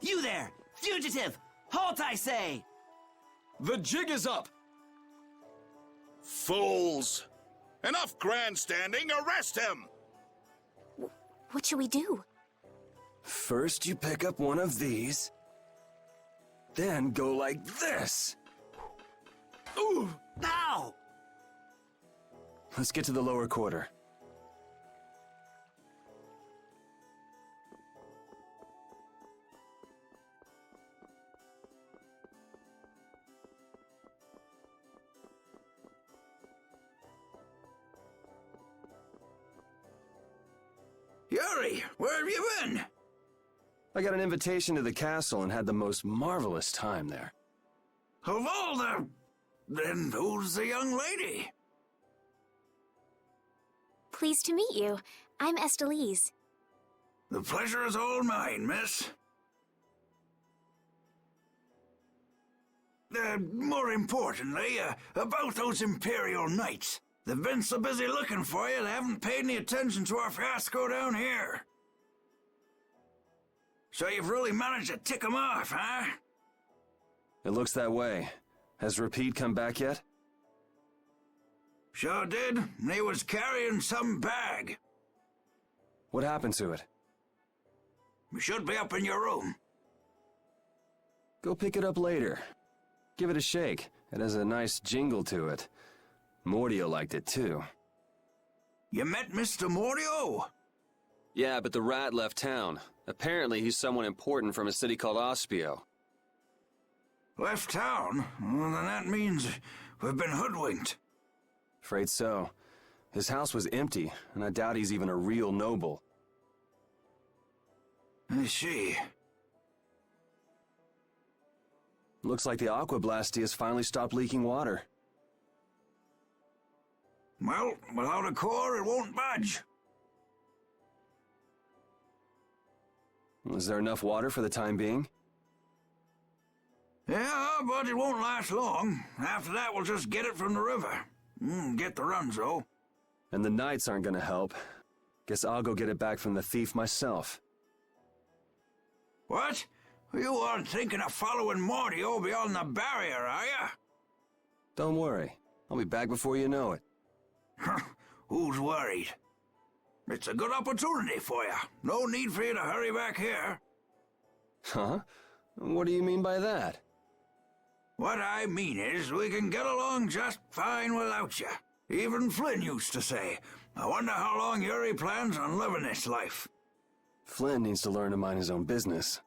You there! Fugitive! Halt, I say! The jig is up! Fools! Enough grandstanding! Arrest him! What should we do? First you pick up one of these, then go like this. Ooh! Ow! Let's get to the lower quarter. Yuri, where have you been? I got an invitation to the castle and had the most marvelous time there. Of all the... Then who's the young lady? Pleased to meet you. I'm Estelise. The pleasure is all mine, miss. More importantly, about those Imperial Knights. They've been so busy looking for you, they haven't paid any attention to our fiasco down here. So you've really managed to tick them off, huh? It looks that way. Has Repeat come back yet? Sure did. He was carrying some bag. What happened to it? It should be up in your room. Go pick it up later. Give it a shake. It has a nice jingle to it. Mordio liked it too. You met Mr. Mordio? Yeah, but the rat left town. Apparently he's someone important from a city called Ospio. Left town? Well, then that means we've been hoodwinked. Afraid so. His house was empty, and I doubt he's even a real noble. I see. Looks like the Aqua Blasty has finally stopped leaking water. Well, without a core, it won't budge. Is there enough water for the time being? Yeah, but it won't last long. After that, we'll just get it from the river. Get the runs, though. And the knights aren't gonna help. Guess I'll go get it back from the thief myself. What? You aren't thinking of following Mordio beyond the barrier, are you? Don't worry. I'll be back before you know it. Who's worried? It's a good opportunity for you. No need for you to hurry back here. Huh? What do you mean by that? What I mean is, we can get along just fine without you. Even Flynn used to say, I wonder how long Yuri plans on living this life. Flynn needs to learn to mind his own business.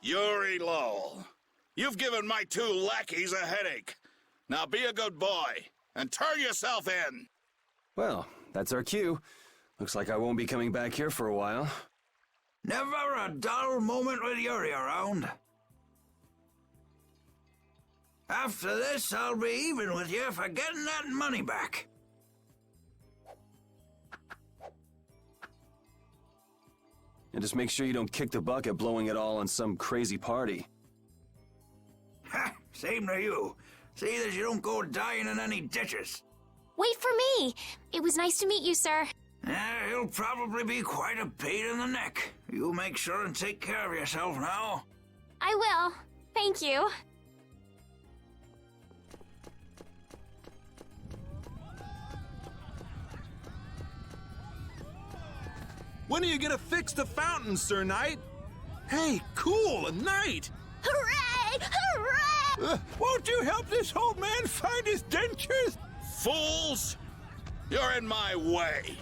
Yuri Lowell, you've given my two lackeys a headache. Now be a good boy and turn yourself in. Well, that's our cue. Looks like I won't be coming back here for a while. Never a dull moment with Yuri around. After this, I'll be even with you for getting that money back. And just make sure you don't kick the bucket blowing it all on some crazy party. Ha! Same to you. See that you don't go dying in any ditches. Wait for me! It was nice to meet you, sir. He'll probably be quite a pain in the neck. You make sure and take care of yourself now. I will. Thank you. When are you gonna fix the fountain, Sir Knight? Hey, cool, a knight! Hooray! Hooray! Won't you help this old man find his dentures? Fools! You're in my way.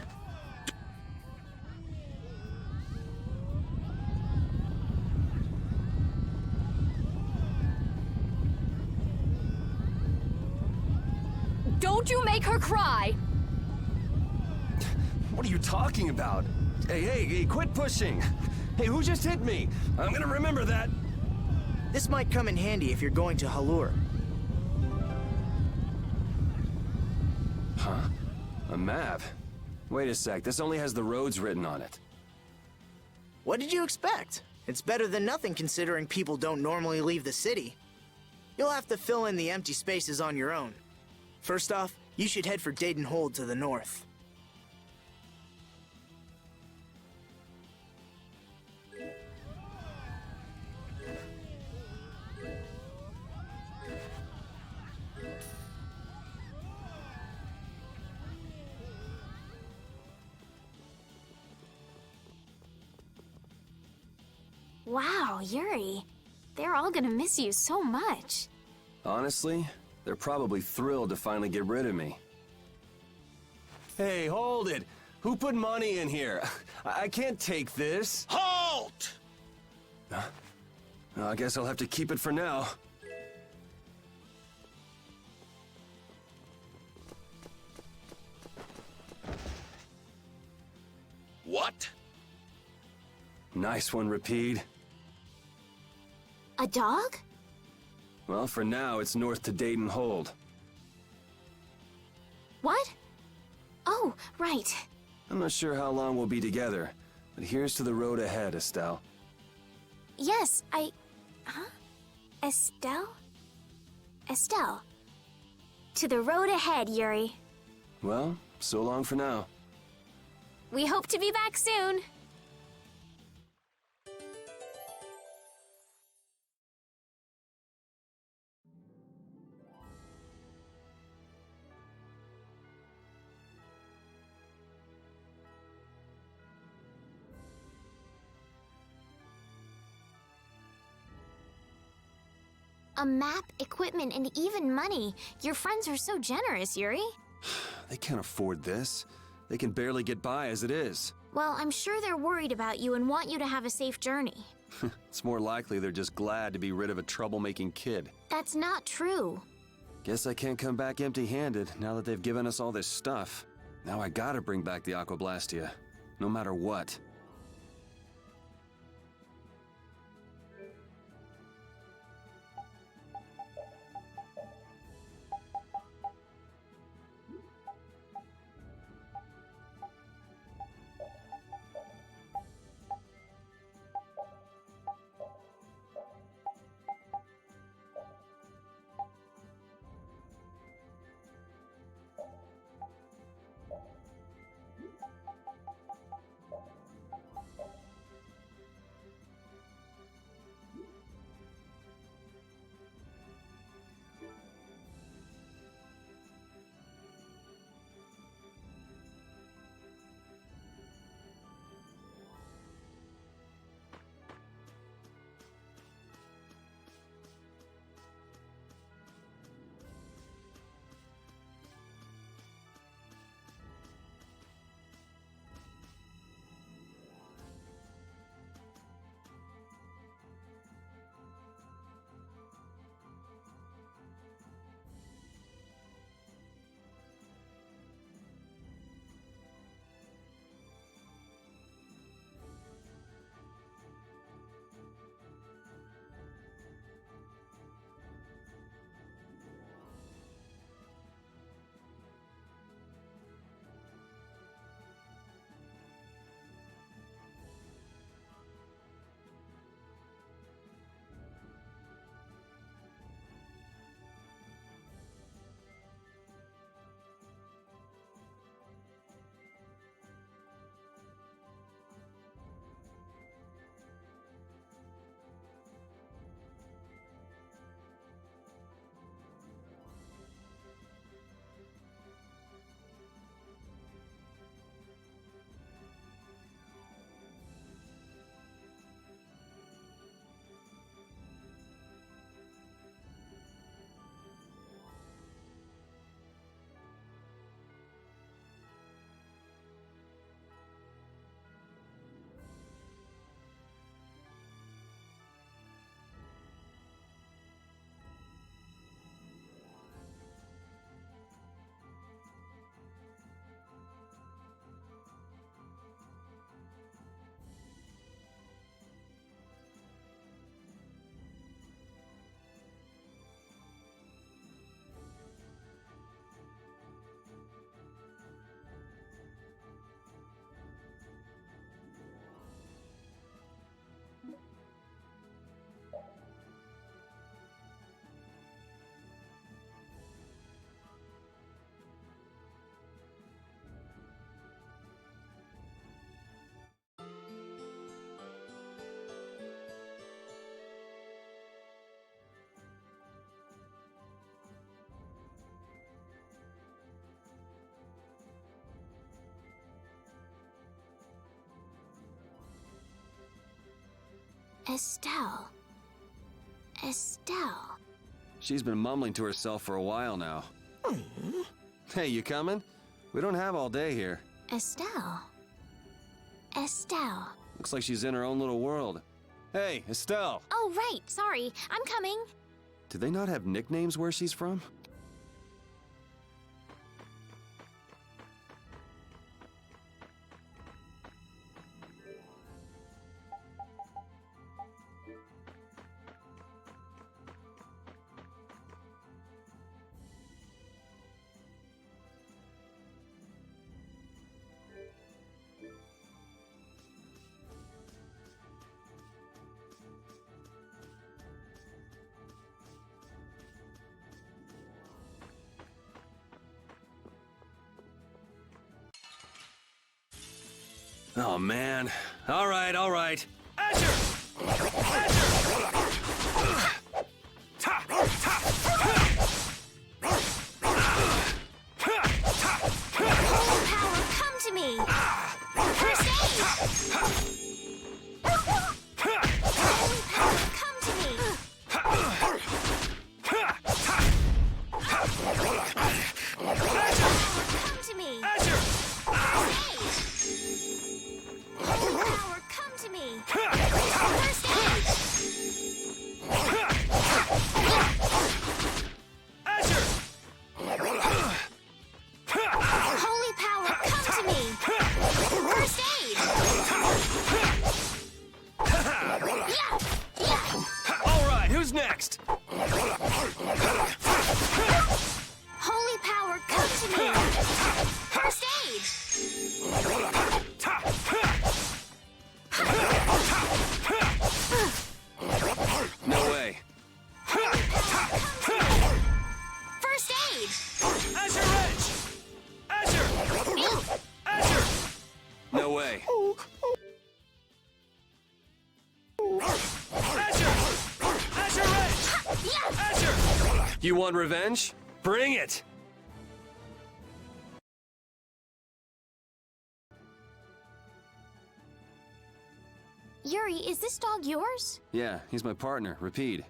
Don't you make her cry! What are you talking about? Hey, quit pushing! Hey, who just hit me? I'm gonna remember that! This might come in handy if you're going to Halur. Huh? A map? Wait a sec, this only has the roads written on it. What did you expect? It's better than nothing considering people don't normally leave the city. You'll have to fill in the empty spaces on your own. First off, you should head for Dayton Hold to the north. Wow, Yuri. They're all gonna miss you so much. Honestly, they're probably thrilled to finally get rid of me. Hey, hold it! Who put money in here? I can't take this. Halt! I guess I'll have to keep it for now. What? Nice one, Rapide. A dog? Well, for now, it's north to Dayton Hold. What? Oh, right. I'm not sure how long we'll be together, but here's to the road ahead, Estelle. Yes, Huh? Estelle? Estelle. To the road ahead, Yuri. Well, so long for now. We hope to be back soon. A map, equipment, and even money. Your friends are so generous, Yuri. They can't afford this. They can barely get by as it is. Well, I'm sure they're worried about you and want you to have a safe journey. It's more likely they're just glad to be rid of a troublemaking kid. That's not true. Guess I can't come back empty-handed now that they've given us all this stuff. Now I gotta bring back the Aquablastia, no matter what. Estelle. Estelle. She's been mumbling to herself for a while now. Hey, you coming? We don't have all day here. Estelle. Estelle. Looks like she's in her own little world. Hey, Estelle! Oh, right. Sorry. I'm coming. Do they not have nicknames where she's from? Oh, man. All right, all right. Azure! Holy power, come to me! First aid! Holy power, come to me! Come to me! Holy power, come to me! First aid! Holy power, come to me! First aid! Yeah! All right, who's next? Holy power, come to me! First aid! No way. First aid! Azure Edge! Azure! Azure! No way. Azure! Azure Edge! Yeah! Azure! You want revenge? Bring it! Yuri, is this dog yours? Yeah, he's my partner, Rapide.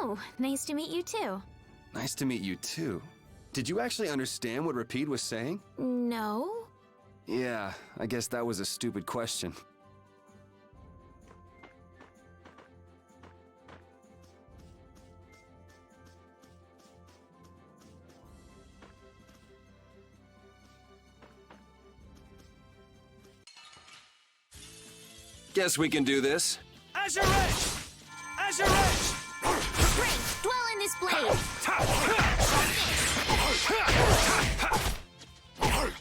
Oh, nice to meet you too. Nice to meet you too. Did you actually understand what Rapide was saying? No? Yeah, I guess that was a stupid question. Guess we can do this. Azure Edge! Azure Edge! Strength, dwell in this blade!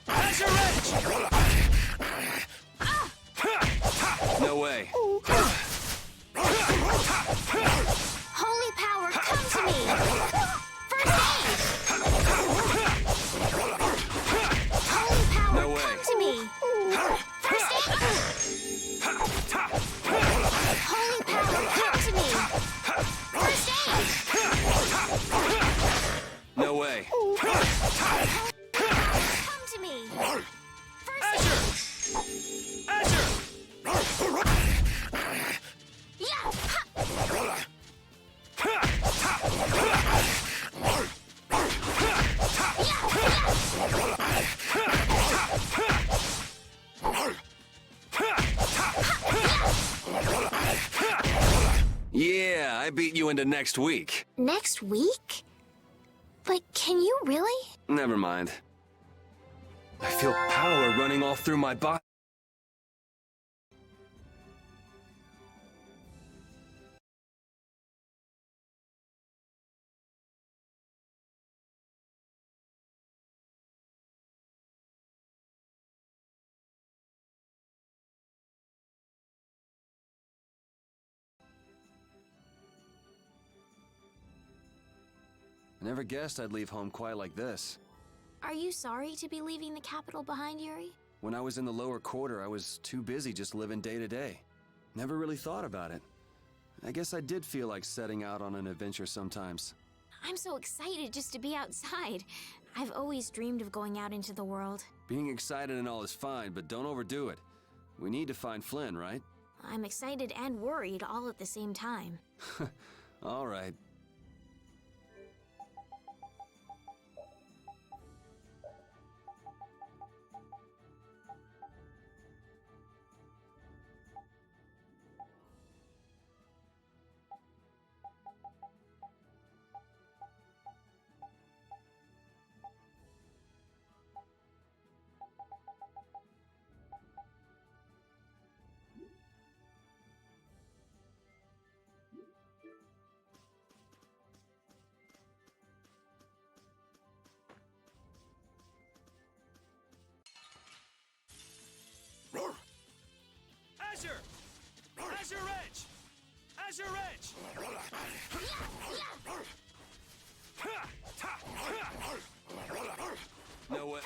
Azure Edge! No way. Holy power, come to me! First aid! Holy power, No way. come to me! First aid! Holy power, come to me! First aid! No way. Come to me! First aid! Azure! Yeah! Yeah, I beat you into next week. Next week? But can you really? Never mind. I feel power running all through my body. I never guessed I'd leave home quite like this. Are you sorry to be leaving the capital behind, Yuri? When I was in the lower quarter, I was too busy just living day to day. Never really thought about it. I guess I did feel like setting out on an adventure sometimes. I'm so excited just to be outside. I've always dreamed of going out into the world. Being excited and all is fine, but don't overdo it. We need to find Flynn, right? I'm excited and worried all at the same time. All right. Azure! Azure Edge! Azure Edge! No way.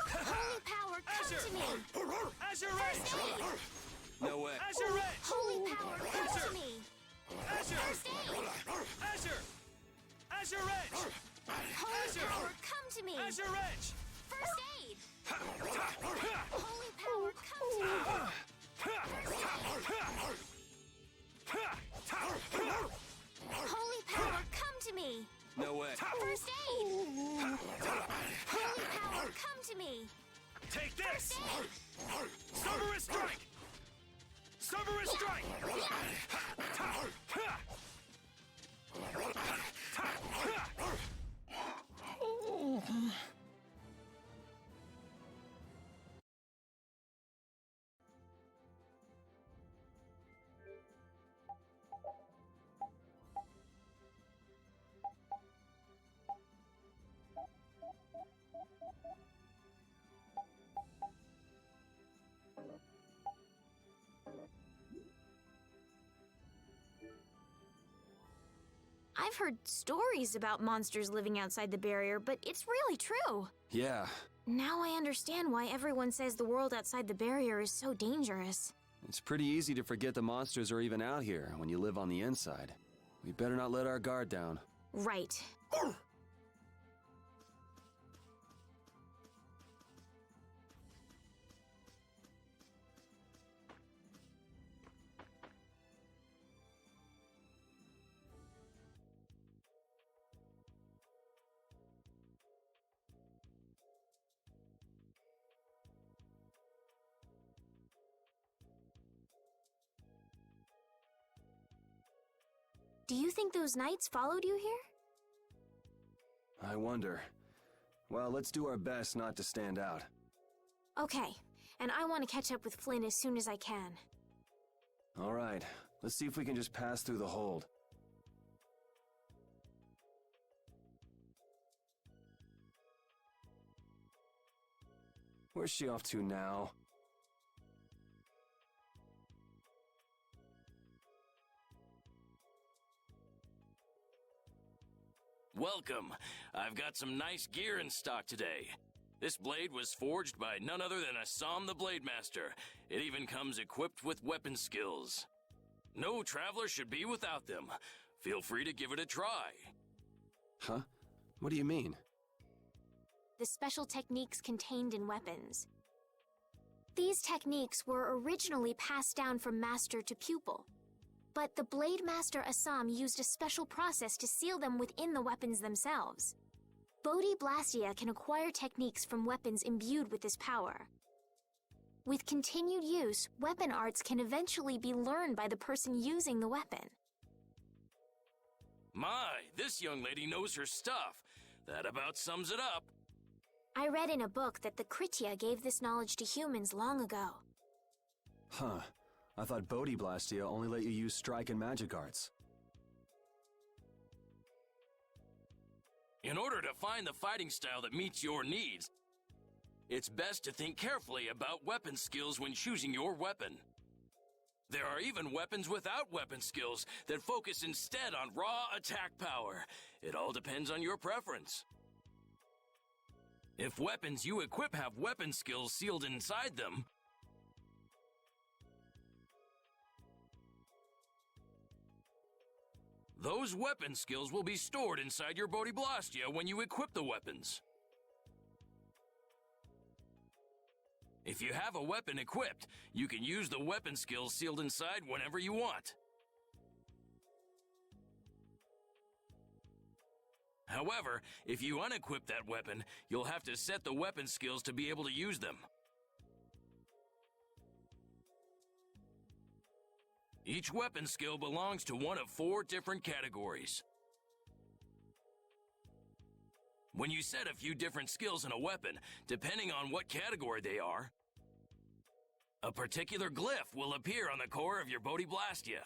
Holy power, come Azure! to me! Azure Edge! No way. Azure Edge! Holy power, come to me! Azure! First aid! Azure! Azure Edge! Holy Azure! power, come to me! Azure Edge! First aid! Holy power, come to me! Holy power, come to me! No way. First aid! Holy power, come to me! Take this! First aid! Cerberus Strike! Cerberus Strike! I've heard stories about monsters living outside the barrier, but it's really true. Yeah, Now I understand why everyone says the world outside the barrier is so dangerous. it's pretty easy to forget the monsters are even out here when you live on the inside. We better not let our guard down. Right. Do you think those knights followed you here? I wonder. Well, let's do our best not to stand out. Okay, and I want to catch up with Flynn as soon as I can. All right, let's see if we can just pass through the hold. Where's she off to now? Welcome. I've got some nice gear in stock today. This blade was forged by none other than Assam the Blade Master. It even comes equipped with weapon skills. No traveler should be without them. Feel free to give it a try. Huh? What do you mean? The special techniques contained in weapons. These techniques were originally passed down from master to pupil. But the Blade Master Assam used a special process to seal them within the weapons themselves. Bodhi Blastia can acquire techniques from weapons imbued with this power. With continued use, weapon arts can eventually be learned by the person using the weapon. My, this young lady knows her stuff. That about sums it up. I read in a book that the Kritya gave this knowledge to humans long ago. Huh. I thought Bodhi Blastia only let you use strike and magic arts. In order to find the fighting style that meets your needs, it's best to think carefully about weapon skills when choosing your weapon. There are even weapons without weapon skills that focus instead on raw attack power. It all depends on your preference. If weapons you equip have weapon skills sealed inside them, Those weapon skills will be stored inside your Bodhiblastia when you equip the weapons. If you have a weapon equipped, you can use the weapon skills sealed inside whenever you want. However, if you unequip that weapon, you'll have to set the weapon skills to be able to use them. Each weapon skill belongs to one of 4 different categories. When you set a few different skills in a weapon, depending on what category they are, a particular glyph will appear on the core of your Bodhiblastia.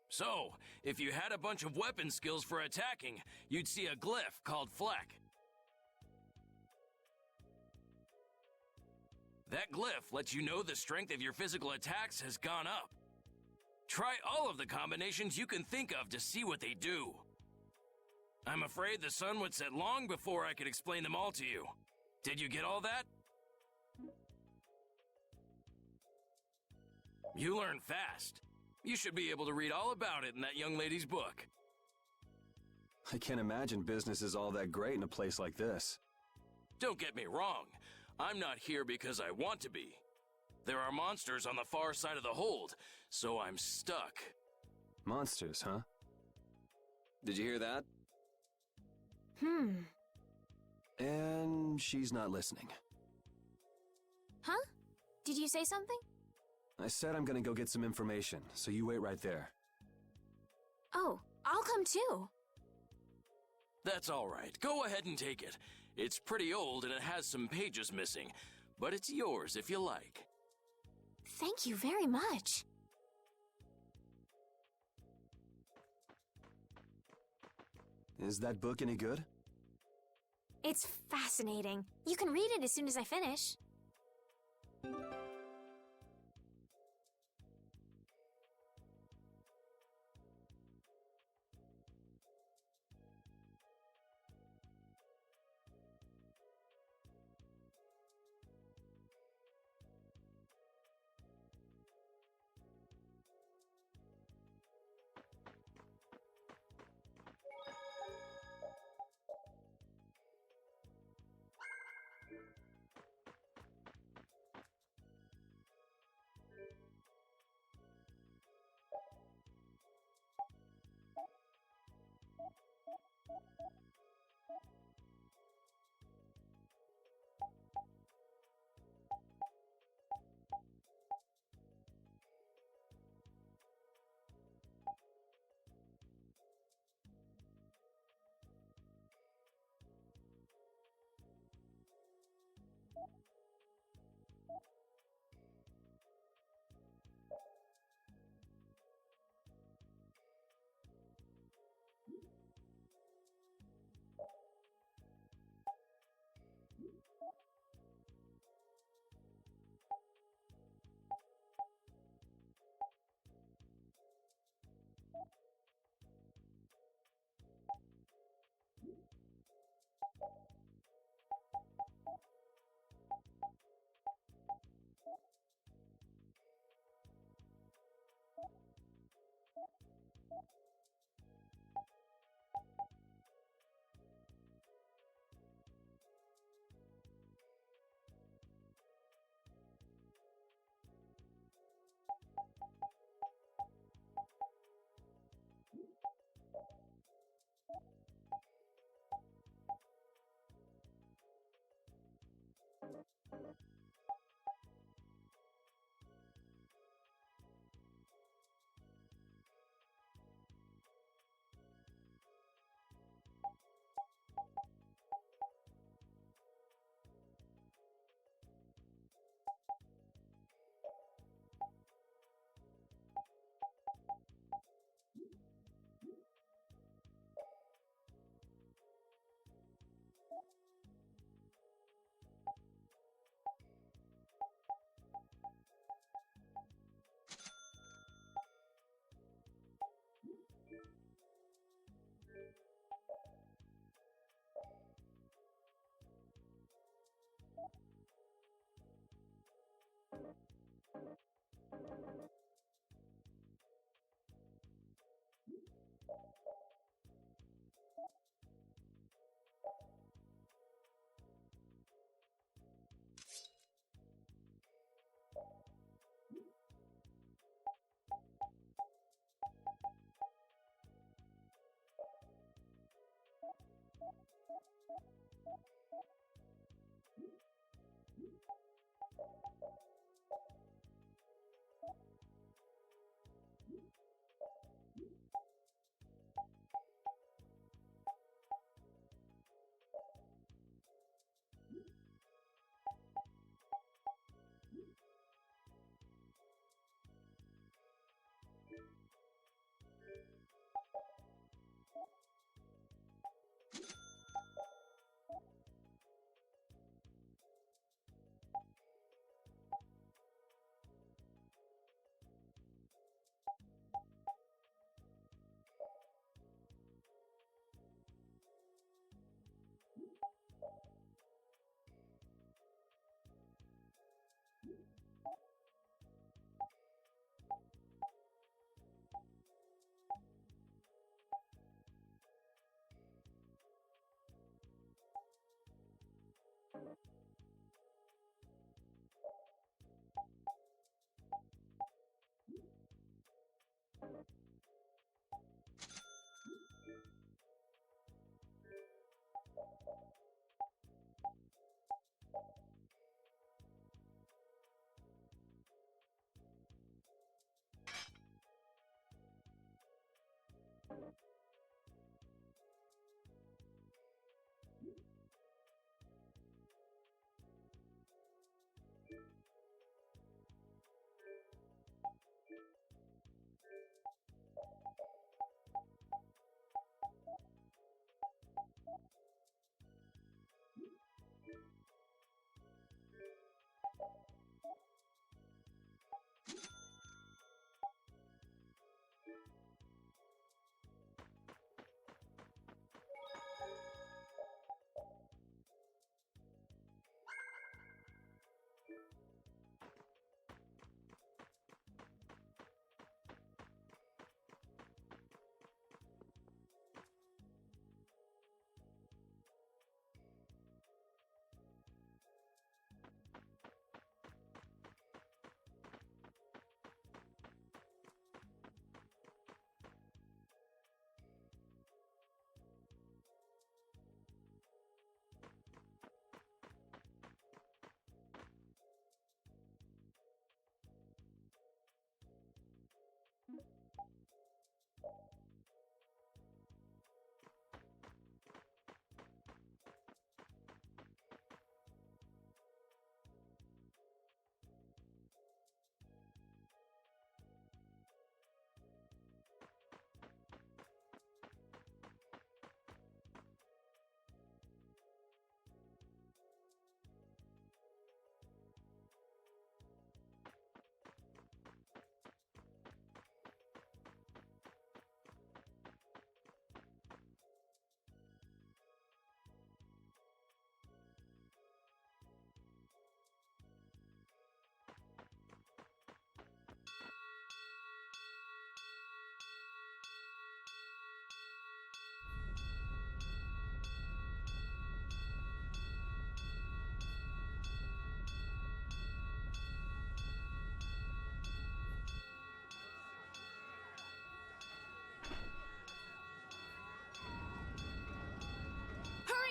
So, if you had a bunch of weapon skills for attacking, you'd see a glyph called Fleck. That glyph lets you know the strength of your physical attacks has gone up. Try all of the combinations you can think of to see what they do. I'm afraid the sun would set long before I could explain them all to you. Did you get all that? You learn fast. You should be able to read all about it in that young lady's book. I can't imagine business is all that great in a place like this. Don't get me wrong. I'm not here because I want to be. There are monsters on the far side of the hold, so I'm stuck. Monsters, huh? Did you hear that? And she's not listening. Huh? Did you say something? I said I'm gonna go get some information, so you wait right there. Oh, I'll come too. That's all right. Go ahead and take it. It's pretty old and it has some pages missing, but it's yours if you like. Thank you very much. Is that book any good? It's fascinating. You can read it as soon as I finish.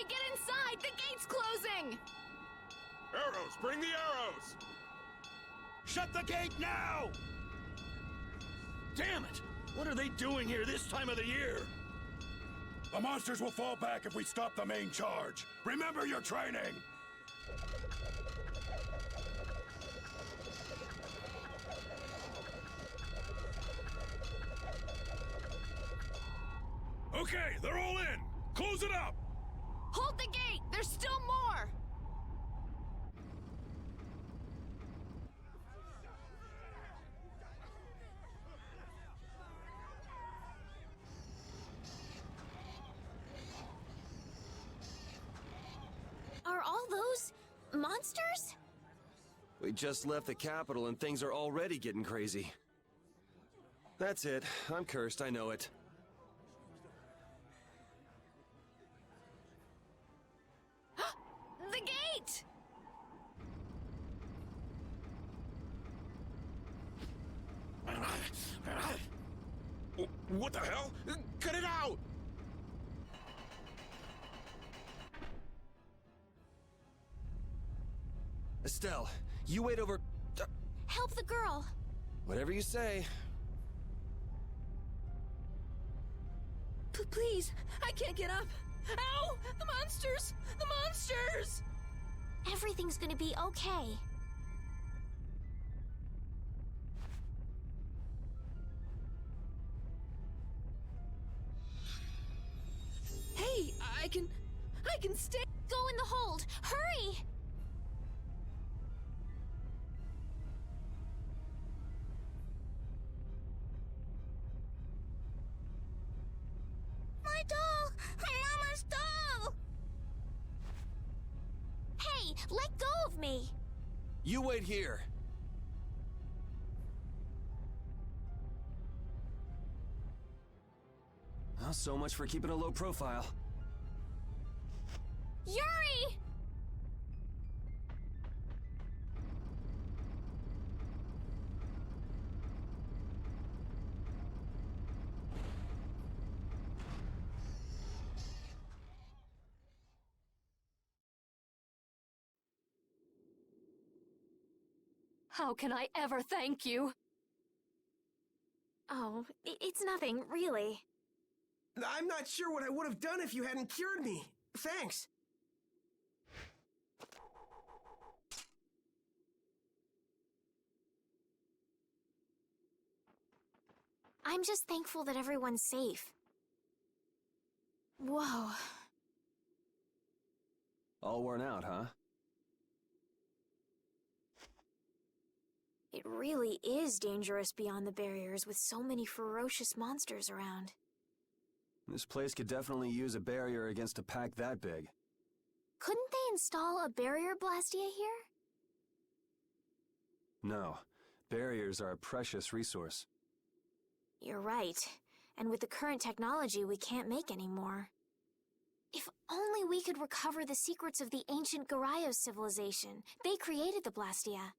Get inside! The gate's closing! Arrows! Bring the arrows! Shut the gate now! Damn it! What are they doing here this time of the year? The monsters will fall back if we stop the main charge. Remember your training! Okay, they're all in! Close it up! Hold the gate! There's still more! Are all those monsters? We just left the capital and things are already getting crazy. That's it. I'm cursed, I know it. The gate! What the hell? Cut it out! Estelle, you wait over... Help the girl! Whatever you say. Please, I can't get up. Ow! The monsters! The monsters! Everything's gonna be okay. Hey, I can stay. Go in the hold! Hurry! My doll! Mama's doll! Hey, let go of me! You wait here. Well, so much for keeping a low profile. Yuri! How can I ever thank you? Oh, it's nothing, really. I'm not sure what I would have done if you hadn't cured me. Thanks. I'm just thankful that everyone's safe. Whoa. All worn out, huh? It really is dangerous beyond the barriers with so many ferocious monsters around. This place could definitely use a barrier against a pack that big. Couldn't they install a barrier blastia here? No. Barriers are a precious resource. You're right. And with the current technology, we can't make any more. If only we could recover the secrets of the ancient Garayos civilization. They created the blastia.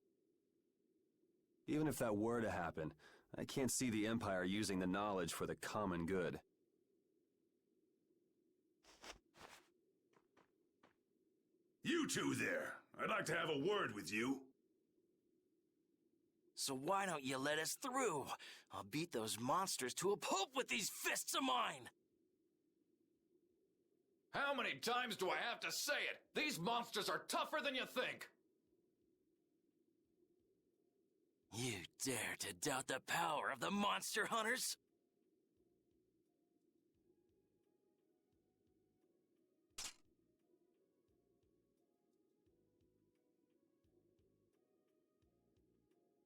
Even if that were to happen, I can't see the Empire using the knowledge for the common good. You two there. I'd like to have a word with you. So why don't you let us through? I'll beat those monsters to a pulp with these fists of mine! How many times do I have to say it? These monsters are tougher than you think! You dare to doubt the power of the monster hunters?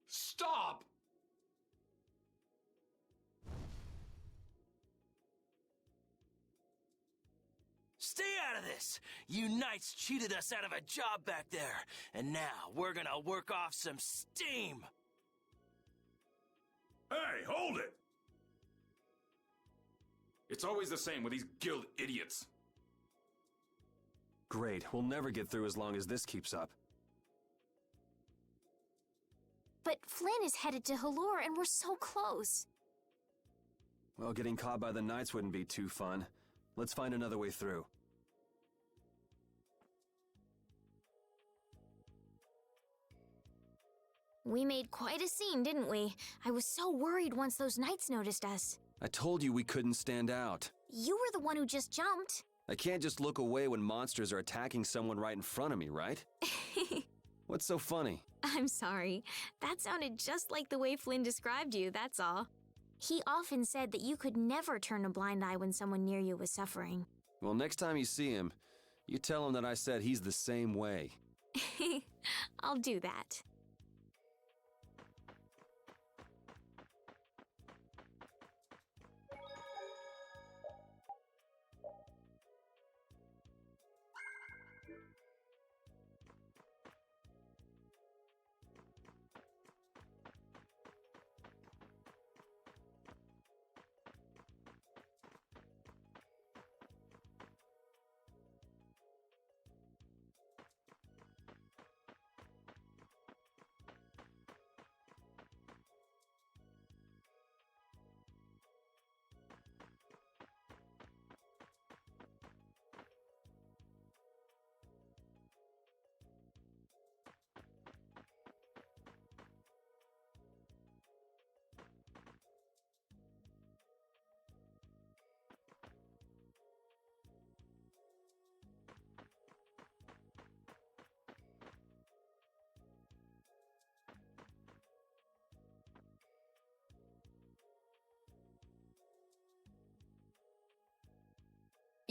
Stop! Stay out of this! You knights cheated us out of a job back there, and now we're gonna work off some steam! Hey, hold it! It's always the same with these guild idiots. Great, we'll never get through as long as this keeps up. But Flynn is headed to Halure and we're so close. Well, getting caught by the Knights wouldn't be too fun. Let's find another way through. We made quite a scene, didn't we? I was so worried once those Knights noticed us. I told you we couldn't stand out. You were the one who just jumped. I can't just look away when monsters are attacking someone right in front of me, right? What's so funny? I'm sorry. That sounded just like the way Flynn described you, that's all. He often said that you could never turn a blind eye when someone near you was suffering. Well, next time you see him, you tell him that I said he's the same way. I'll do that.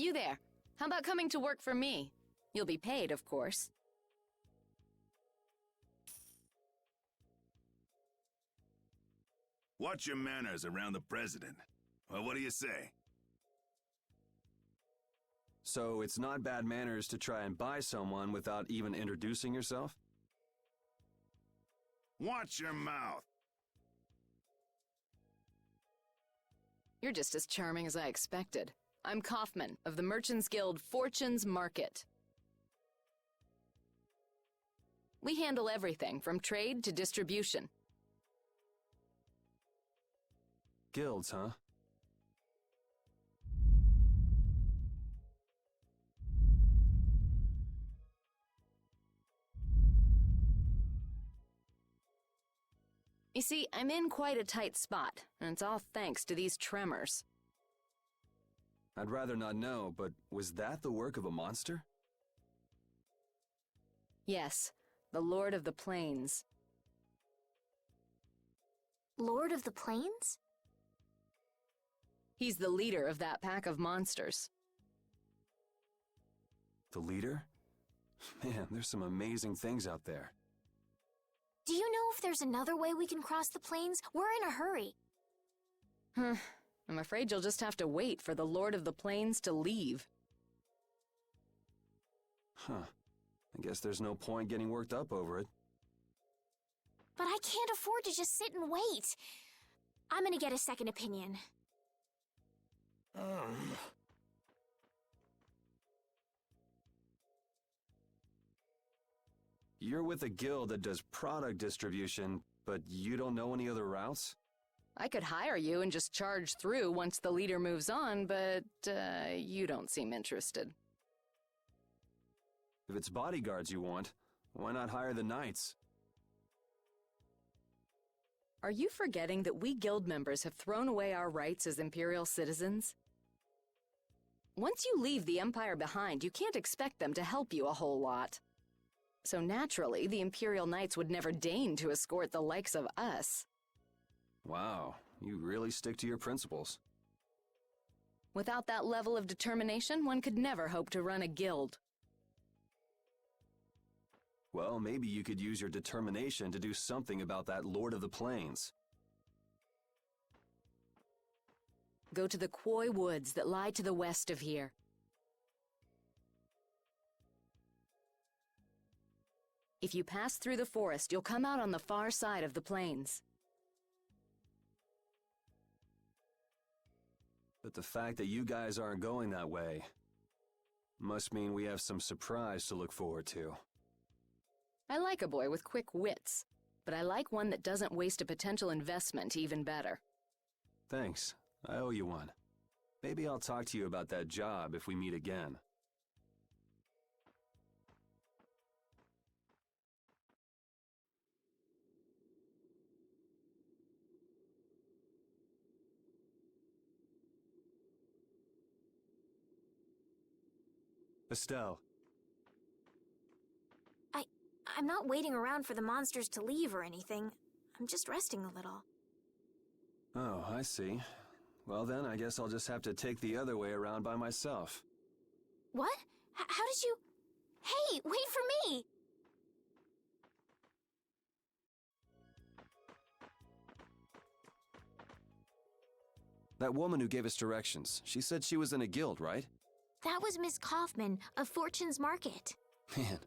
You there. How about coming to work for me? You'll be paid, of course. Watch your manners around the president. Well, what do you say? So it's not bad manners to try and buy someone without even introducing yourself? Watch your mouth. You're just as charming as I expected. I'm Kaufman of the Merchants Guild Fortune's Market. We handle everything from trade to distribution. Guilds, huh? You see, I'm in quite a tight spot, and it's all thanks to these tremors. I'd rather not know, but was that the work of a monster? Yes, the Lord of the Plains. Lord of the Plains? He's the leader of that pack of monsters. The leader? Man, there's some amazing things out there. Do you know if there's another way we can cross the plains? We're in a hurry. I'm afraid you'll just have to wait for the Lord of the Plains to leave. Huh. I guess there's no point getting worked up over it. But I can't afford to just sit and wait. I'm gonna get a second opinion. You're with a guild that does product distribution, but you don't know any other routes? I could hire you and just charge through once the leader moves on, but you don't seem interested. If it's bodyguards you want, why not hire the knights? Are you forgetting that we guild members have thrown away our rights as Imperial citizens? Once you leave the Empire behind, you can't expect them to help you a whole lot. So naturally, the Imperial Knights would never deign to escort the likes of us. Wow, you really stick to your principles. Without that level of determination, one could never hope to run a guild. Well, maybe you could use your determination to do something about that Lord of the Plains. Go to the Koi Woods that lie to the west of here. If you pass through the forest, you'll come out on the far side of the plains. But the fact that you guys aren't going that way must mean we have some surprise to look forward to. I like a boy with quick wits, but I like one that doesn't waste a potential investment even better. Thanks. I owe you one. Maybe I'll talk to you about that job if we meet again. Estelle. I'm not waiting around for the monsters to leave or anything. I'm just resting a little. Oh, I see. Well then, I guess I'll just have to take the other way around by myself. What? How did you... Hey, wait for me! That woman who gave us directions, she said she was in a guild, right? That was Miss Kaufman of Fortune's Market. Man,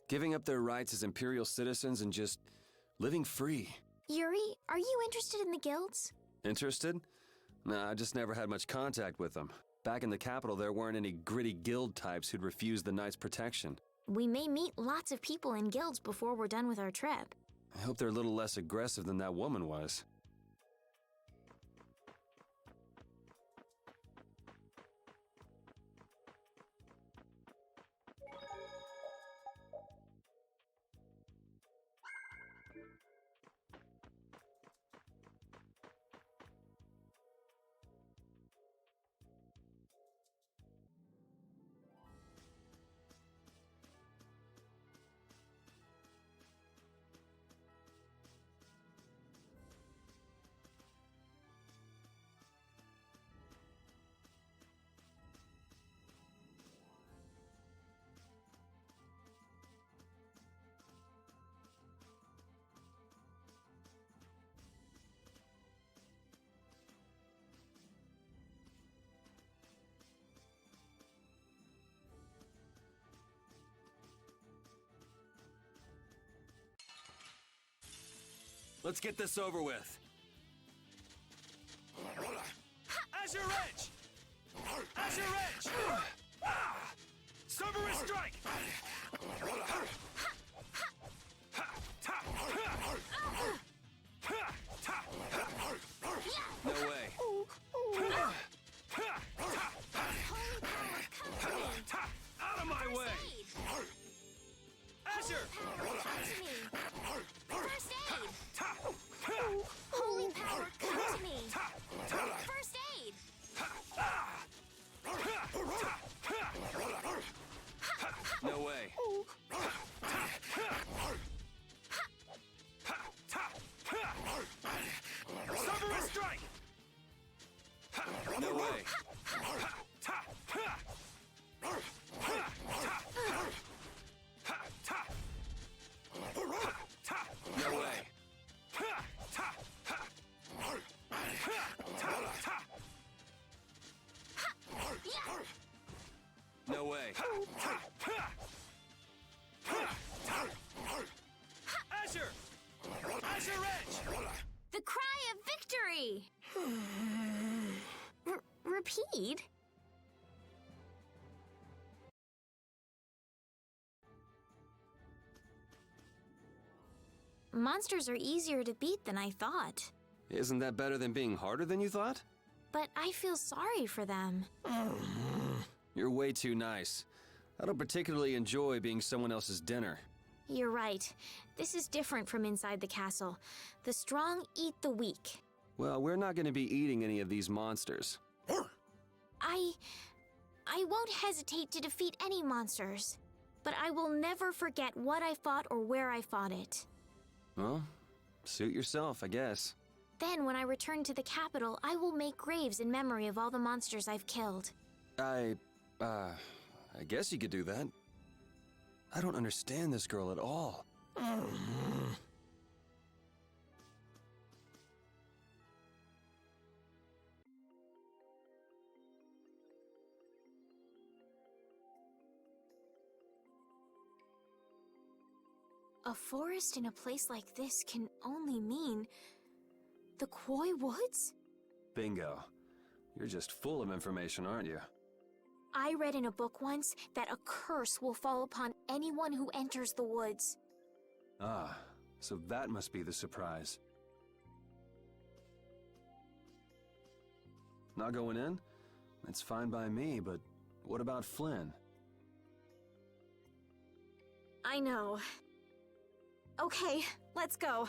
giving up their rights as Imperial citizens and just living free. Yuri, are you interested in the guilds? Interested? Nah, I just never had much contact with them. Back in the capital, there weren't any gritty guild types who'd refuse the Knights' protection. We may meet lots of people in guilds before we're done with our trip. I hope they're a little less aggressive than that woman was. Let's get this over with. Azure Edge! Azure Edge! Cerberus Strike! No way. Out of my way! Azure! First aid! Holy power, come to me! First aid! No way. Cerberus Strike! No way. No way. No way. Azure! Azure Edge! The cry of victory! Repeat? Monsters are easier to beat than I thought. Isn't that better than being harder than you thought? But I feel sorry for them. You're way too nice. I don't particularly enjoy being someone else's dinner. You're right. This is different from inside the castle. The strong eat the weak. Well, we're not going to be eating any of these monsters. I won't hesitate to defeat any monsters. But I will never forget what I fought or where I fought it. Well, suit yourself, I guess. Then, when I return to the capital, I will make graves in memory of all the monsters I've killed. I guess you could do that. I don't understand this girl at all. A forest in a place like this can only mean the Koi Woods? Bingo. You're just full of information, aren't you? I read in a book once that a curse will fall upon anyone who enters the woods. Ah, so that must be the surprise. Not going in? It's fine by me, but what about Flynn? I know. Okay, let's go.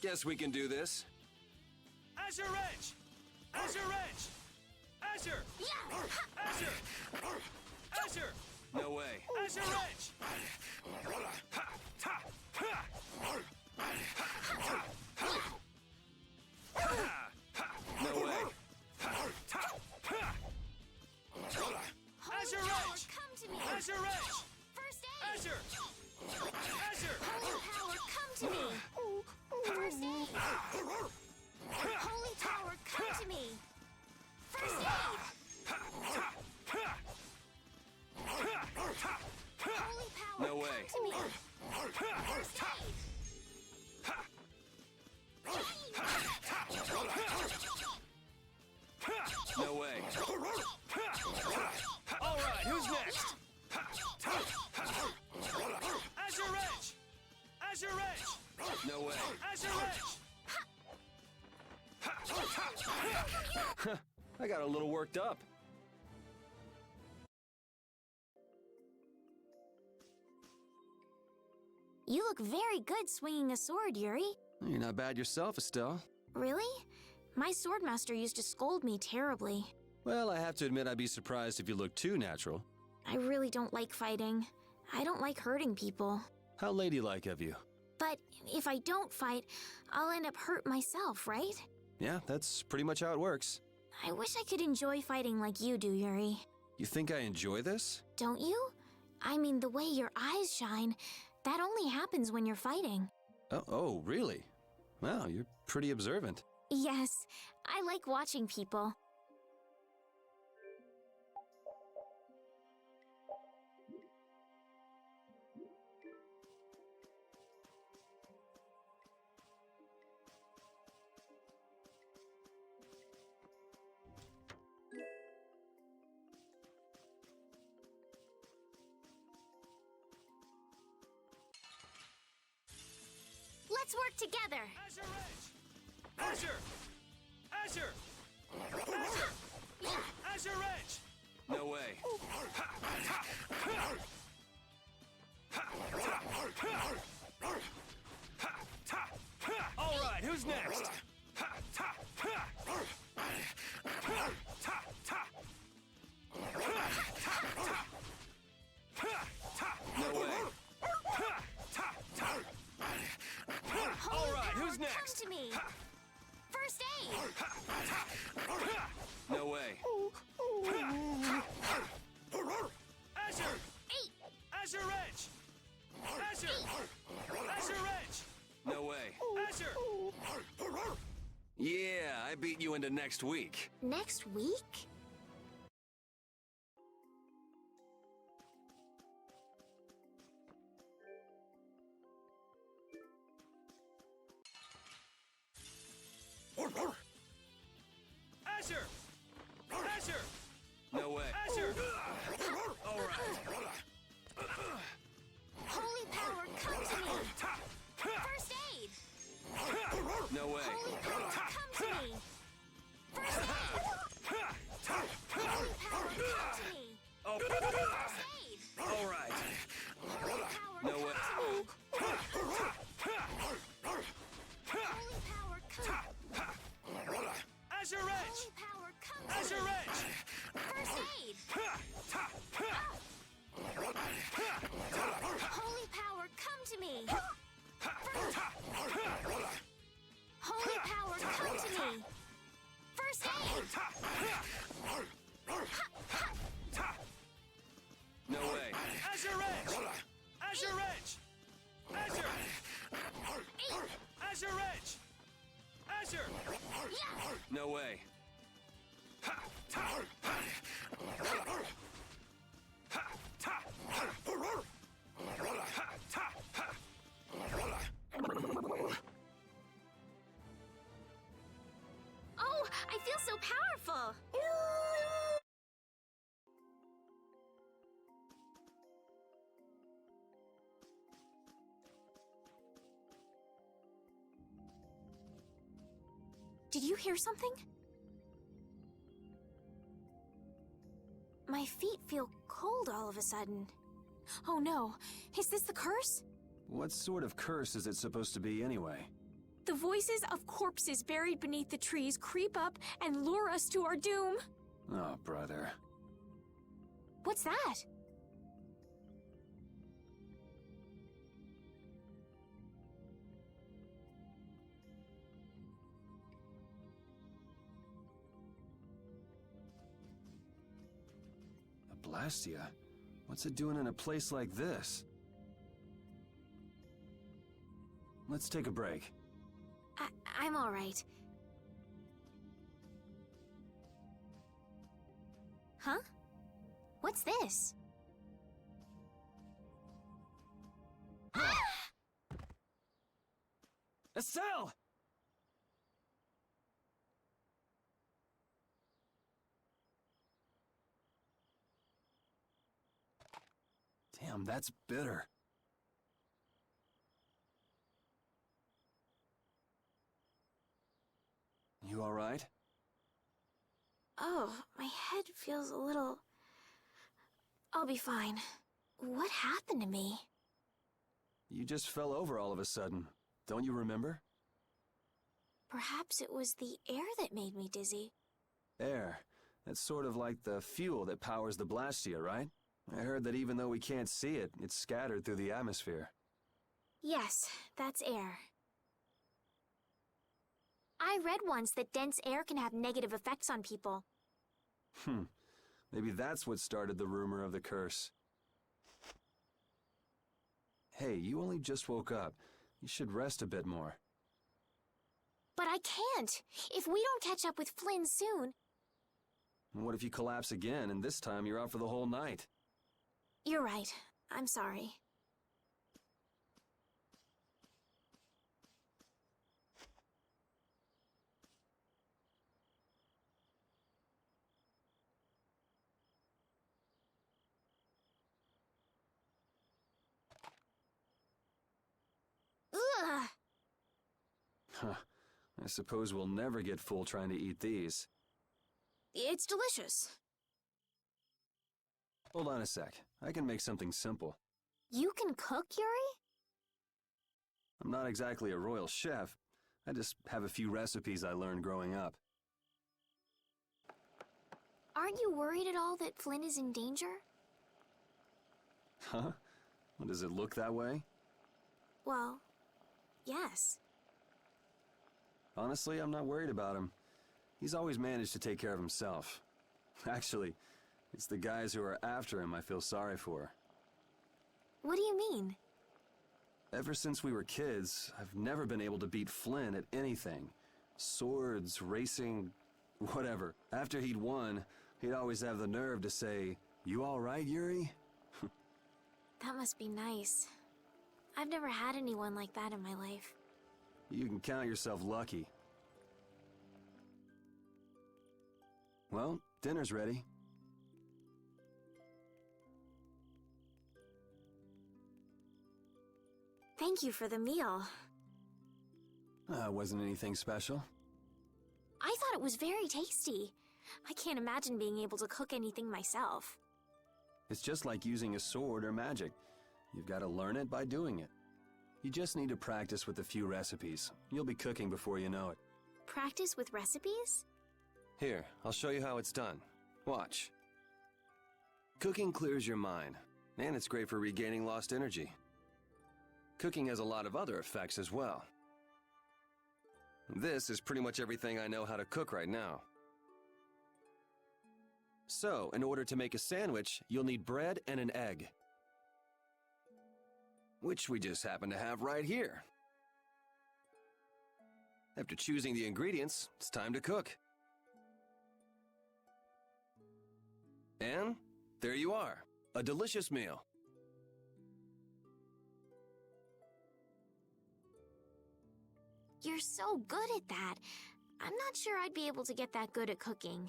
Guess we can do this. Azure Edge! Azure Edge! Azure! Azure! Azure! No way. Azure Edge! No way. Azure Edge! Come to me! Azure Edge! First aid! Azure! Azure! Holy power, come to me! First aid! Holy power, come to me! First aid! Holy power, No way. come to me! First aid! I got a little worked up. You look very good swinging a sword, Yuri. You're not bad yourself, Estelle. Really? My swordmaster used to scold me terribly. Well, I have to admit I'd be surprised if you looked too natural. I really don't like fighting. I don't like hurting people. How ladylike of you. But if I don't fight, I'll end up hurt myself, right? Yeah, that's pretty much how it works. I wish I could enjoy fighting like you do, Yuri. You think I enjoy this? Don't you? I mean, the way your eyes shine, that only happens when you're fighting. Oh, really? Wow, you're pretty observant. Yes, I like watching people. Let's work together. Azure Edge! Azure! Azure! Azure! Yeah. Azure Edge! No way. All right, who's next? No way. All right, who's next? Come to me. First aid. No way. Azure! Eight. Azure Edge! Azure! Azure Edge! No way. Azure! Yeah, I beat you into next week. Next week? Azure! Azure! No way. Azure! All right. Holy power, come to me. First aid. No way. Holy power, come to me. First aid. Holy power, come to me. Oh. First aid. All right. Holy power, No come way. to me. Holy power, come. Azure Edge! Holy power, come to Azure me. Edge! First aid. Holy power, come to me. Holy power, come to me. First aid. No way. Azure Edge! Azure Edge! Azure! Azure Edge! Azure! Yeah. No way. Oh, I feel so powerful. Did you hear something? My feet feel cold all of a sudden. Oh no, is this the curse? What sort of curse is it supposed to be anyway? The voices of corpses buried beneath the trees creep up and lure us to our doom. Oh, brother. What's that? A Blastia? What's it doing in a place like this? Let's take a break. I'm all right. Huh? What's this? Estelle! Damn, that's bitter. You all right? Oh, my head feels a little... I'll be fine. What happened to me? You just fell over all of a sudden. Don't you remember? Perhaps it was the air that made me dizzy. Air. That's sort of like the fuel that powers the Blastia, right? I heard that even though we can't see it, it's scattered through the atmosphere. Yes, that's air. I read once that dense air can have negative effects on people. Maybe that's what started the rumor of the curse. Hey, you only just woke up. You should rest a bit more. But I can't! If we don't catch up with Flynn soon... And what if you collapse again, and this time you're out for the whole night? You're right. I'm sorry. Ugh! Huh. I suppose we'll never get full trying to eat these. It's delicious. Hold on a sec. I can make something simple. You can cook, Yuri? I'm not exactly a royal chef. I just have a few recipes I learned growing up. Aren't you worried at all that Flynn is in danger? Huh? Well, does it look that way? Well, yes. Honestly, I'm not worried about him. He's always managed to take care of himself. Actually, it's the guys who are after him I feel sorry for. What do you mean? Ever since we were kids, I've never been able to beat Flynn at anything. Swords, racing, whatever. After he'd won, he'd always have the nerve to say, "You all right, Yuri?" That must be nice. I've never had anyone like that in my life. You can count yourself lucky. Well, dinner's ready. Thank you for the meal. Wasn't anything special. I thought it was very tasty. I can't imagine being able to cook anything myself. It's just like using a sword or magic. You've got to learn it by doing it. You just need to practice with a few recipes. You'll be cooking before you know it. Practice with recipes? Here, I'll show you how it's done. Watch. Cooking clears your mind, and it's great for regaining lost energy. Cooking has a lot of other effects as well. This is pretty much everything I know how to cook right now. So, in order to make a sandwich, you'll need bread and an egg. Which we just happen to have right here. After choosing the ingredients, it's time to cook. And there you are, a delicious meal. You're so good at that. I'm not sure I'd be able to get that good at cooking.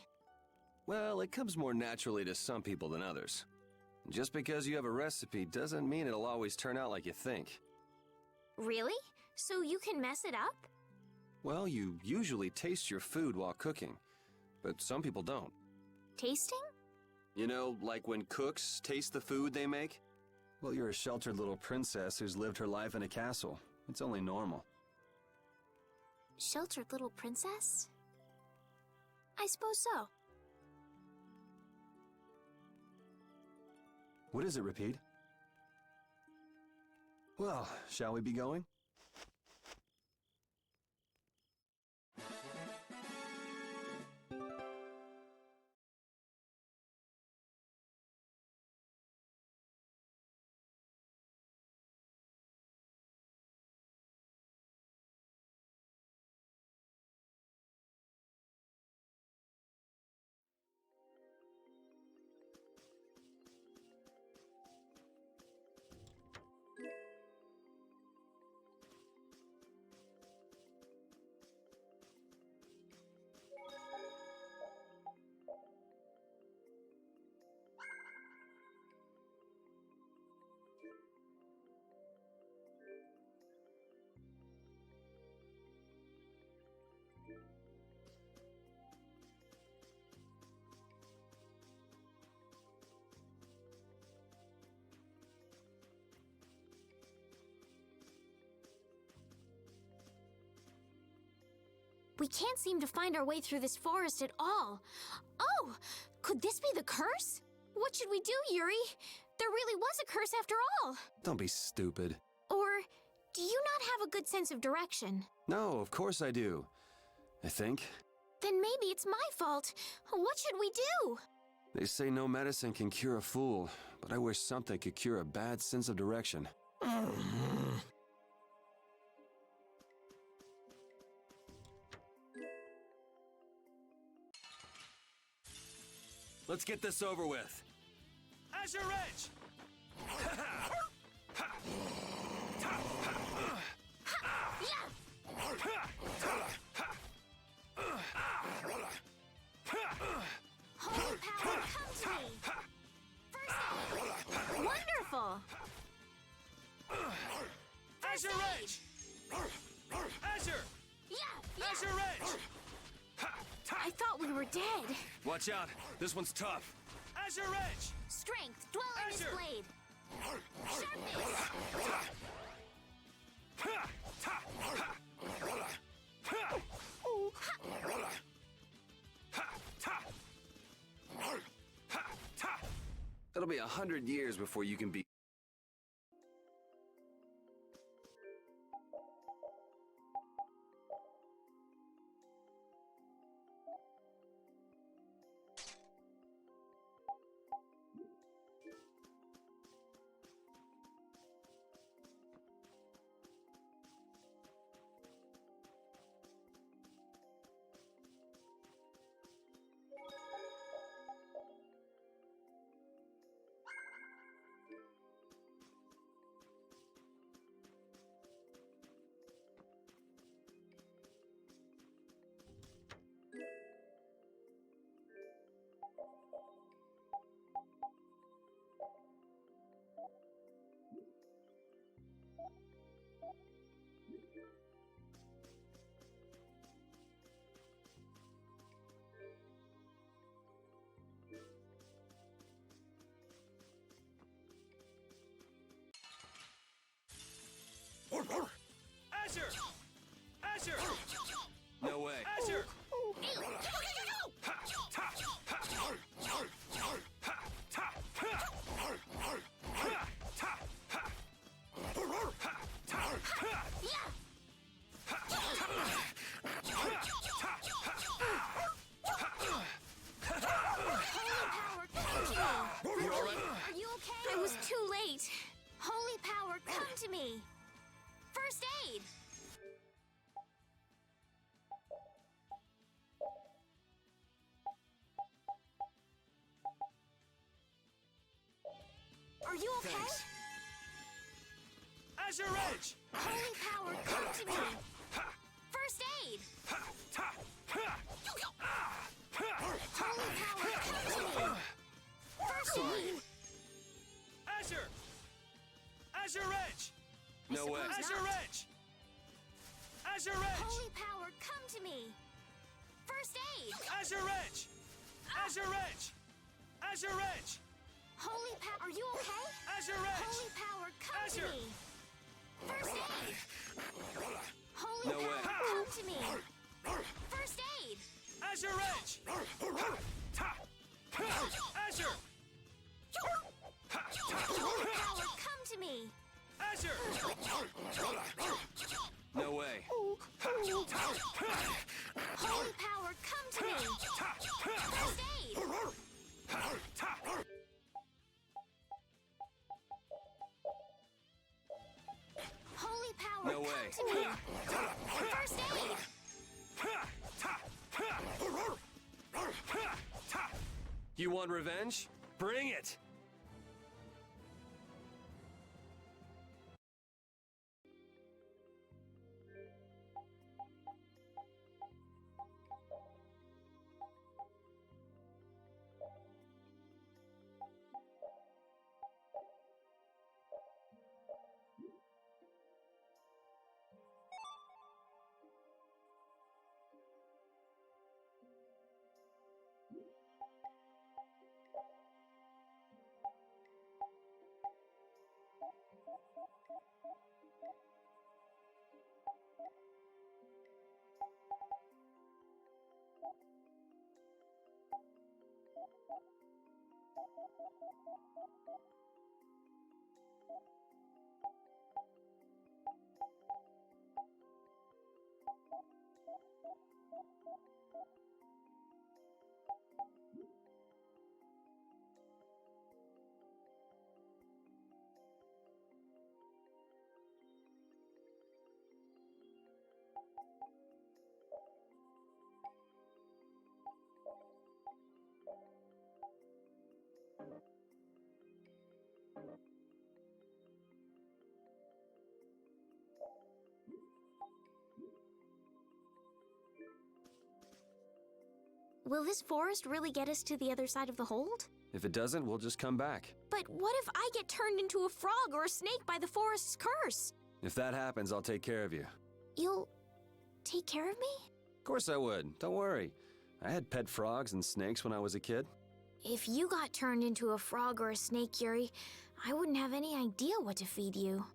Well, it comes more naturally to some people than others. Just because you have a recipe doesn't mean it'll always turn out like you think. Really? So you can mess it up? Well, you usually taste your food while cooking, but some people don't. Tasting? You know, like when cooks taste the food they make? Well, you're a sheltered little princess who's lived her life in a castle. It's only normal. Sheltered little princess? I suppose so. What is it, Repeat? Well, shall we be going? We can't seem to find our way through this forest at all. Oh, could this be the curse? What should we do, Yuri? There really was a curse after all. Don't be stupid. Or do you not have a good sense of direction? No, of course I do. I think. Then maybe it's my fault. What should we do? They say no medicine can cure a fool, but I wish something could cure a bad sense of direction. Let's get this over with. Azure Edge! Holy power, come to me! First aid! Wonderful! Azure Edge! Azure! Yeah! Azure Edge! I thought we were dead. Watch out, this one's tough. Azure Edge! Strength, dwell in this Azure! blade. Sharpness! It'll be 100 years before you can be... Azure! Azure! No way. Azure! You all right? Are you okay? I was too late. Holy power, come to me. First aid. Are you okay? Thanks. Azure Edge! Holy power, come to me. First aid. Holy power, come to me. First aid. Azure! Azure Edge! No way. suppose Azure not. Edge! Azure Edge! Holy power, come to me. First aid. Azure Edge! Azure Edge! Azure Edge! Holy power, are you okay? Azure Edge! Holy power, come Azure. to me. First aid. Holy No power, way. come to me. First aid. Azure Edge! Azure! Holy power, come to me. Azure! No way. Holy power, come to me. First aid. Holy power, No way. come to me. First aid. You want revenge? Bring it! Will this forest really get us to the other side of the hold? If it doesn't, we'll just come back. But what if I get turned into a frog or a snake by the forest's curse? If that happens, I'll take care of you. You'll take care of me? Of course I would. Don't worry. I had pet frogs and snakes when I was a kid. If you got turned into a frog or a snake, Yuri, I wouldn't have any idea what to feed you.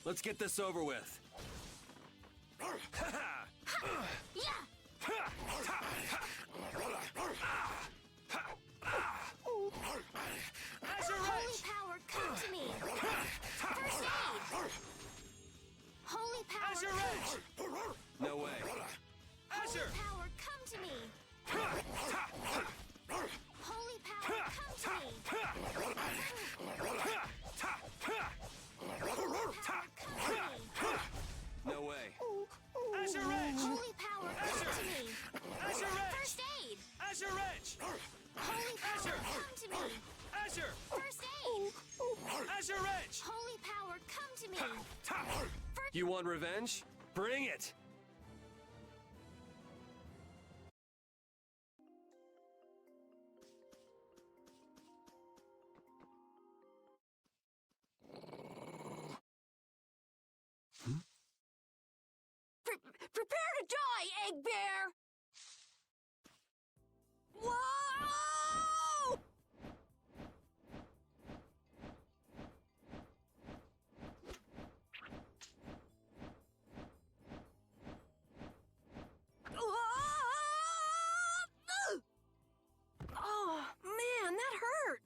Let's get this over with. Holy power, come to me! First aid! Holy power, Azure Edge! No way. Holy power, come to me! Holy power, come to me! Holy power, come to me! No way. Azure Edge! Holy power, come to me! Azure Edge! First aid! Azure Edge! Holy power, come to me! Azure! First aid! Azure Edge! Holy power, come to me! You want revenge? Bring it! Prepare to die, Egg Bear! Whoa! Oh, man, that hurt!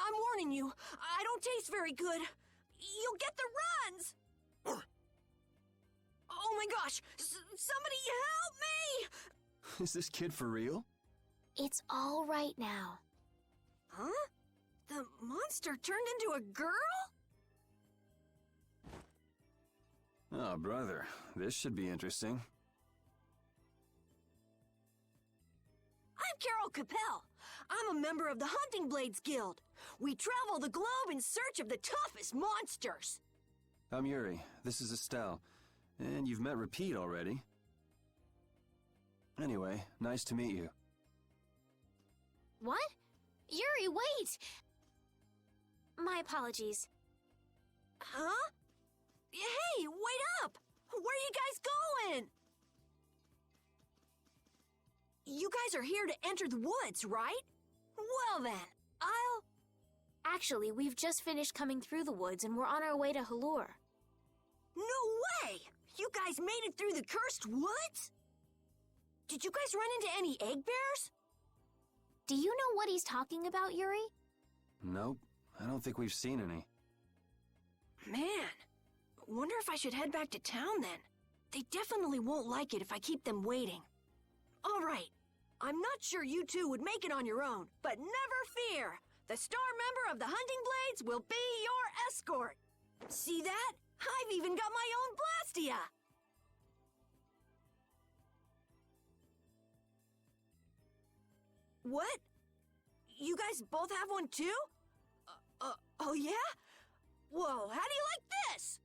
I'm warning you, I don't taste very good. You'll get the runs! Oh my gosh! Somebody help me! Is this kid for real? It's all right now. Huh? The monster turned into a girl? Oh, brother. This should be interesting. I'm Karol Capel. I'm a member of the Hunting Blades Guild. We travel the globe in search of the toughest monsters. I'm Yuri. This is Estelle. And you've met Repeat already. Anyway, nice to meet you. What? Yuri, wait! My apologies. Huh? Hey, wait up! Where are you guys going? You guys are here to enter the woods, right? Well then, Actually, we've just finished coming through the woods and we're on our way to Halur. No way! You guys made it through the cursed woods? Did you guys run into any egg bears? Do you know what he's talking about, Yuri? Nope. I don't think we've seen any. Man, wonder if I should head back to town then. They definitely won't like it if I keep them waiting. All right, I'm not sure you two would make it on your own, but never fear. The star member of the Hunting Blades will be your escort. See that? I've even got my own Blastia. What? You guys both have one too? Oh yeah? Whoa, how do you like this?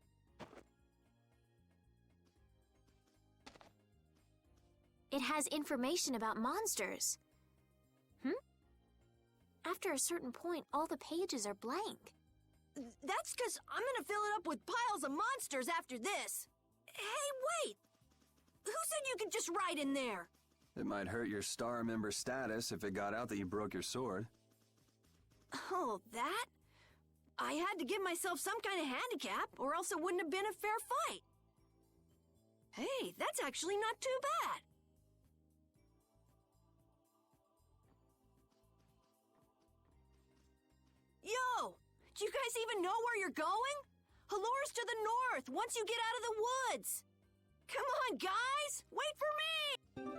It has information about monsters. After a certain point, all the pages are blank. That's because I'm gonna fill it up with piles of monsters after this. Hey, wait! Who said you could just write in there? It might hurt your star member status if it got out that you broke your sword. Oh, that? I had to give myself some kind of handicap, or else it wouldn't have been a fair fight. Hey, that's actually not too bad. Yo! Do you guys even know where you're going? Halore's to the north, once you get out of the woods. Come on, guys! Wait for me!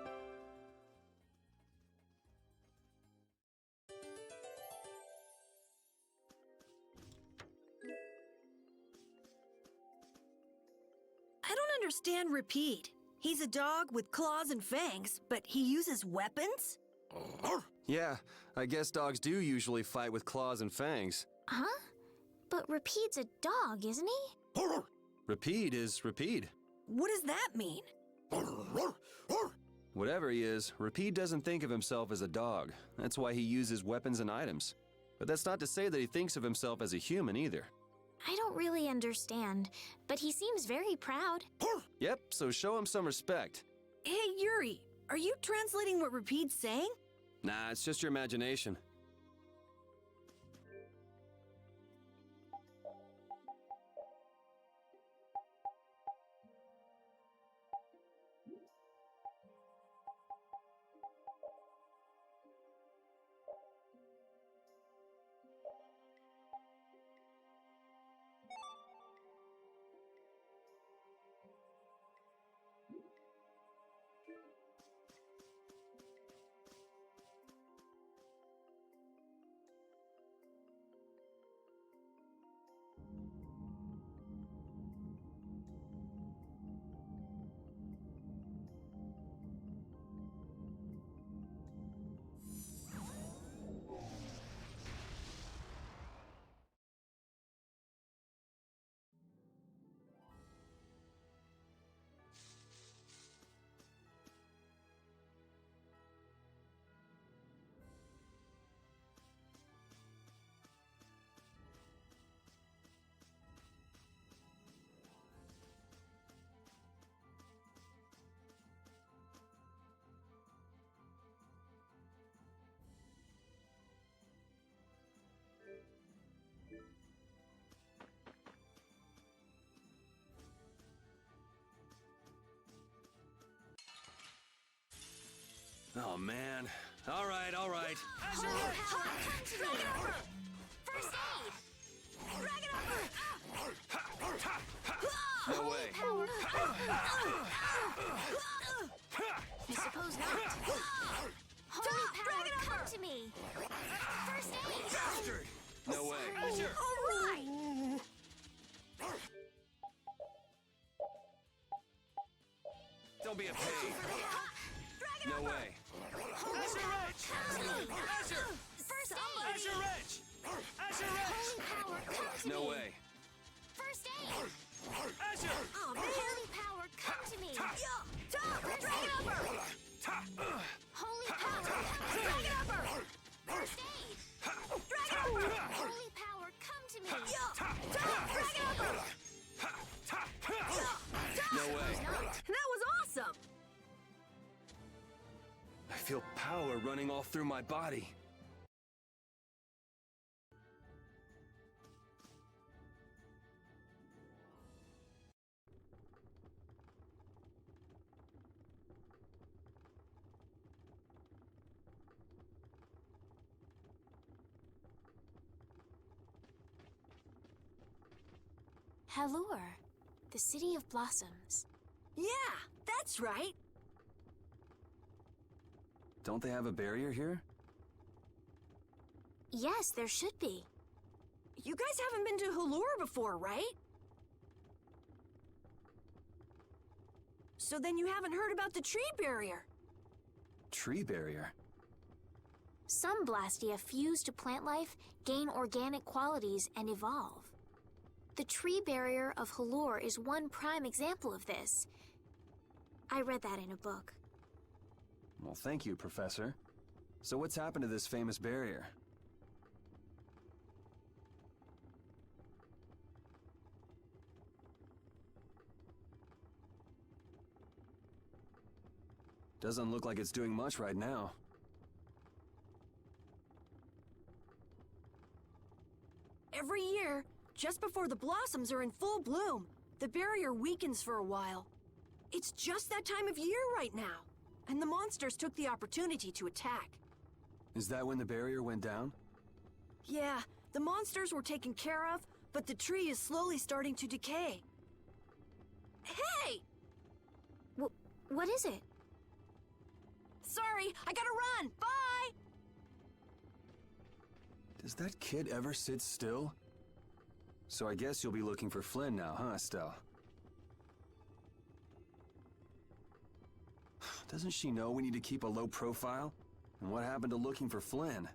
I don't understand Repeat. He's a dog with claws and fangs, but he uses weapons? Yeah, I guess dogs do usually fight with claws and fangs. Huh? But Repeat's a dog, isn't he? Repeat is Repeat. What does that mean? Whatever he is, Repeat doesn't think of himself as a dog. That's why he uses weapons and items. But that's not to say that he thinks of himself as a human either. I don't really understand, but he seems very proud. Yep, so show him some respect. Hey, Yuri, are you translating what Repeat's saying? Nah, it's just your imagination. Oh, man. All right, all right. Holy power, come to me! First aid! No way. Power, I suppose not. Holy power, come to me! First aid! No way. All right! Don't be a pain. No way. First aid! Holy power, come to me! No way. First aid! Oh, man. Holy power, come to me! Holy power, come to me! First aid! Holy power, come to me! No way. That was awesome! I feel power running all through my body. Halure, the city of blossoms. Yeah, that's right. Don't they have a barrier here? Yes, there should be. You guys haven't been to Halure before, right? So then you haven't heard about the tree barrier. Tree barrier? Some Blastia fuse to plant life, gain organic qualities, and evolve. The tree barrier of Halor is one prime example of this. I read that in a book. Well, thank you, Professor. So what's happened to this famous barrier? Doesn't look like it's doing much right now. Every year, just before the blossoms are in full bloom, the barrier weakens for a while. It's just that time of year right now, and the monsters took the opportunity to attack. Is that when the barrier went down? Yeah, the monsters were taken care of, but the tree is slowly starting to decay. Hey! What is it? Sorry, I gotta run! Bye! Does that kid ever sit still? So I guess you'll be looking for Flynn now, huh, Estelle? Doesn't she know we need to keep a low profile? And what happened to looking for Flynn?